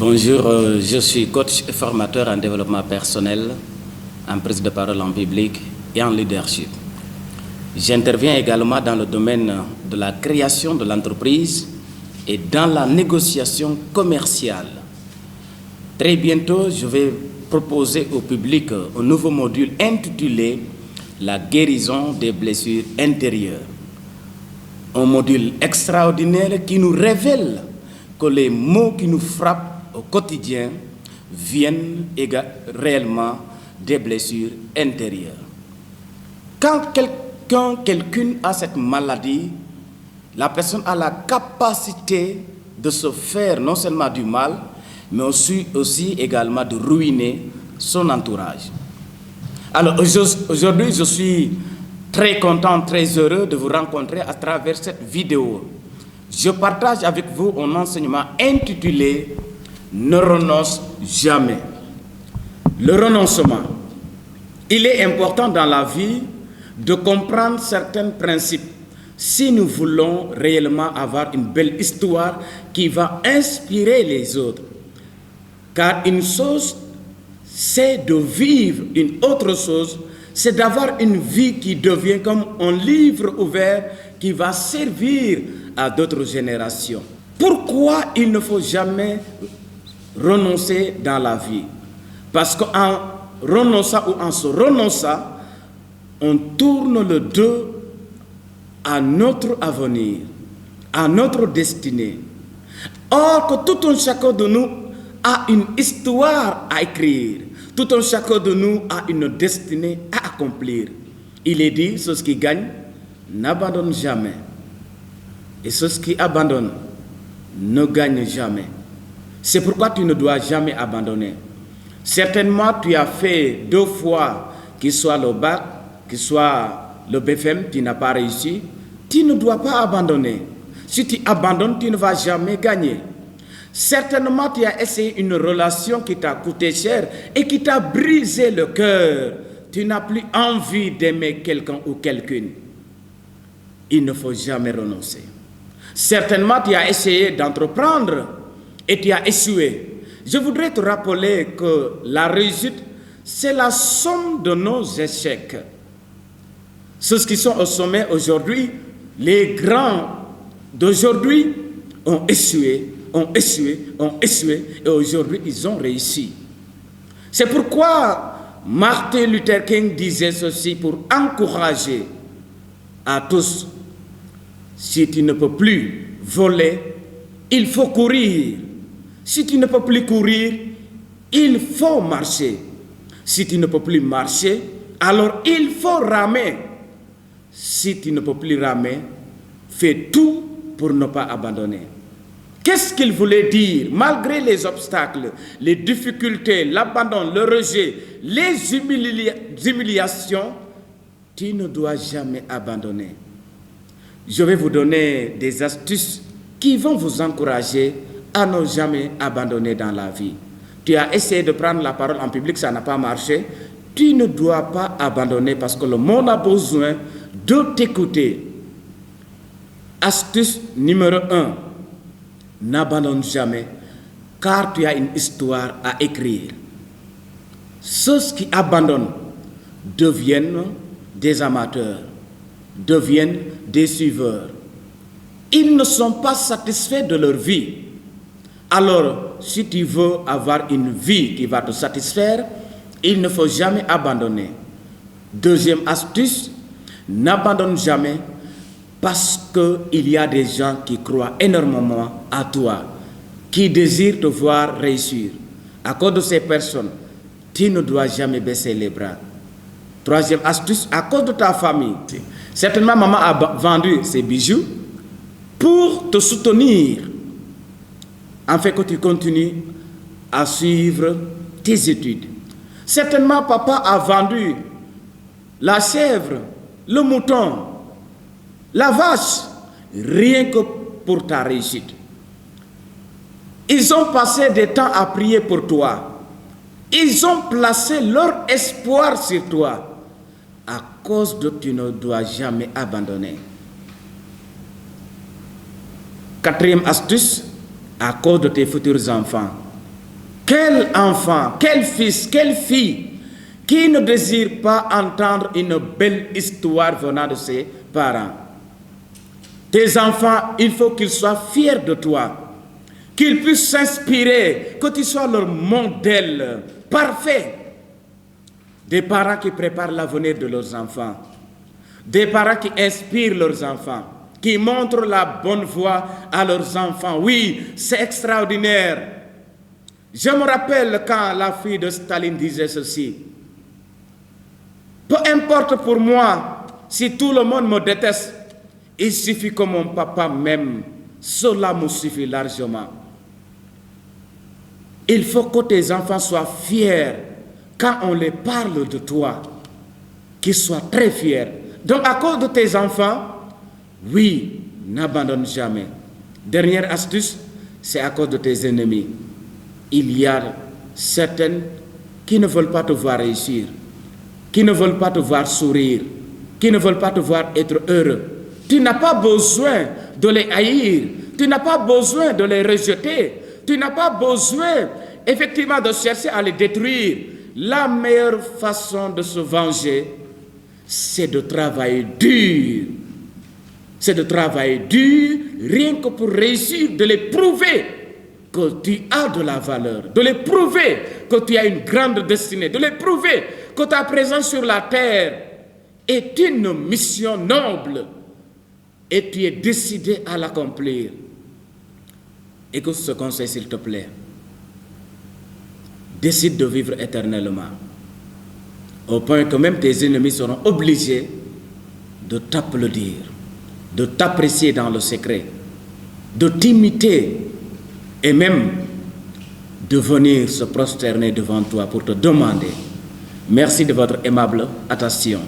Bonjour, je suis coach et formateur en développement personnel, en prise de parole en public et en leadership. J'interviens également dans le domaine de la création de l'entreprise et dans la négociation commerciale. Très bientôt, je vais proposer au public un nouveau module intitulé « La guérison des blessures intérieures ». Un module extraordinaire qui nous révèle que les maux qui nous frappent au quotidien viennent réellement des blessures intérieures. Quand quelqu'un a cette maladie, la personne a la capacité de se faire non seulement du mal, mais aussi également de ruiner son entourage. Alors aujourd'hui, je suis très content, très heureux de vous rencontrer à travers cette vidéo. Je partage avec vous un enseignement intitulé « Ne renonce jamais ». Le renoncement. Il est important dans la vie de comprendre certains principes si nous voulons réellement avoir une belle histoire qui va inspirer les autres. Car une chose, c'est de vivre, une autre chose, c'est d'avoir une vie qui devient comme un livre ouvert qui va servir à d'autres générations. Pourquoi il ne faut jamais renoncer dans la vie? Parce qu'en renonçant ou en se renonçant, on tourne le dos à notre avenir, à notre destinée. Or que tout un chacun de nous a une histoire à écrire. Tout un chacun de nous a une destinée à accomplir. Il est dit, ceux qui gagnent n'abandonnent jamais. Et ceux qui abandonnent ne gagnent jamais. C'est pourquoi tu ne dois jamais abandonner. Certainement, tu as fait 2 fois, qu'il soit le bac, qu'il soit le BFM, tu n'as pas réussi. Tu ne dois pas abandonner. Si tu abandonnes, tu ne vas jamais gagner. Certainement, tu as essayé une relation qui t'a coûté cher et qui t'a brisé le cœur. Tu n'as plus envie d'aimer quelqu'un ou quelqu'une. Il ne faut jamais renoncer. Certainement, tu as essayé d'entreprendre et tu as échoué. Je voudrais te rappeler que la réussite, c'est la somme de nos échecs. Ceux qui sont au sommet aujourd'hui, les grands d'aujourd'hui ont échoué, et aujourd'hui ils ont réussi. C'est pourquoi Martin Luther King disait ceci pour encourager à tous. Si tu ne peux plus voler, il faut courir. Si tu ne peux plus courir, il faut marcher. Si tu ne peux plus marcher, alors il faut ramer. Si tu ne peux plus ramer, fais tout pour ne pas abandonner. Qu'est-ce qu'il voulait dire? Malgré les obstacles, les difficultés, l'abandon, le rejet, les humiliations, tu ne dois jamais abandonner. Je vais vous donner des astuces qui vont vous encourager à ne jamais abandonner dans la vie. Tu as essayé de prendre la parole en public, ça n'a pas marché. Tu ne dois pas abandonner parce que le monde a besoin de t'écouter. Astuce numéro 1. N'abandonne jamais, car tu as une histoire à écrire. Ceux qui abandonnent deviennent des amateurs, deviennent des suiveurs. Ils ne sont pas satisfaits de leur vie. Alors, si tu veux avoir une vie qui va te satisfaire, il ne faut jamais abandonner. Deuxième astuce, n'abandonne jamais parce qu'il y a des gens qui croient énormément à toi, qui désirent te voir réussir. À cause de ces personnes, tu ne dois jamais baisser les bras. Troisième astuce, à cause de ta famille. Certainement, maman a vendu ses bijoux pour te soutenir, afin que tu continues à suivre tes études. Certainement, papa a vendu la chèvre, le mouton, la vache, rien que pour ta réussite. Ils ont passé des temps à prier pour toi. Ils ont placé leur espoir sur toi. À cause de tu ne dois jamais abandonner. Quatrième astuce, à cause de tes futurs enfants. Quel enfant, quel fils, quelle fille qui ne désire pas entendre une belle histoire venant de ses parents? Tes enfants, il faut qu'ils soient fiers de toi, qu'ils puissent s'inspirer, que tu sois leur modèle parfait. Des parents qui préparent l'avenir de leurs enfants, des parents qui inspirent leurs enfants, qui montrent la bonne voie à leurs enfants. Oui, c'est extraordinaire. Je me rappelle quand la fille de Staline disait ceci: peu importe pour moi si tout le monde me déteste, il suffit que mon papa m'aime, cela me suffit largement. Il faut que tes enfants soient fiers quand on les parle de toi, qu'ils soient très fiers. Donc à cause de tes enfants, oui, n'abandonne jamais. Dernière astuce, c'est à cause de tes ennemis. Il y a certaines qui ne veulent pas te voir réussir, qui ne veulent pas te voir sourire, qui ne veulent pas te voir être heureux. Tu n'as pas besoin de les haïr, tu n'as pas besoin de les rejeter, tu n'as pas besoin effectivement de chercher à les détruire. La meilleure façon de se venger, c'est de travailler dur. C'est de travailler dur, rien que pour réussir, de les prouver que tu as de la valeur, de les prouver que tu as une grande destinée, de les prouver que ta présence sur la terre est une mission noble et tu es décidé à l'accomplir. Écoute ce conseil s'il te plaît. Décide de vivre éternellement, au point que même tes ennemis seront obligés de t'applaudir, de t'apprécier dans le secret, de t'imiter et même de venir se prosterner devant toi pour te demander: merci de votre aimable attention.